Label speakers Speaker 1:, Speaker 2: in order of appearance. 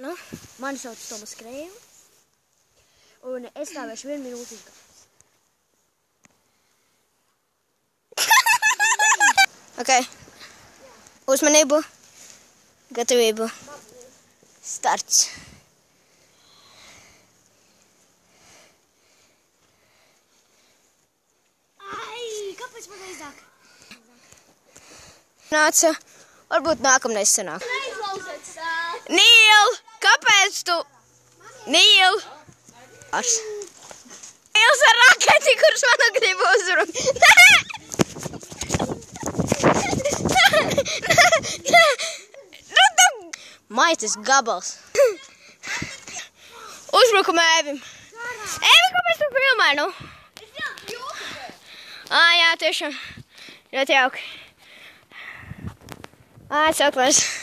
Speaker 1: dienu. Mani sauc Tomas Krējums. Un es stāvēšu 1 minūti izgājas.
Speaker 2: Ok. Uzmanību. Gatavību. Starts.
Speaker 1: Ai, kāpēc man aizdāk?
Speaker 2: Nāca. Varbūt nākamreiz sanāk.
Speaker 1: Neizlausiet sāp!
Speaker 2: Nīl! Kāpēc tu? Nīl! Ars. Nīls ar raketi, kurš man grib uzrunāt. Maitas gabals. Uzbrukam Ēvim. Ēvi, kāpēc tu filmē, nu? Jā, tiešām. Ļoti jauki. Es atklāju.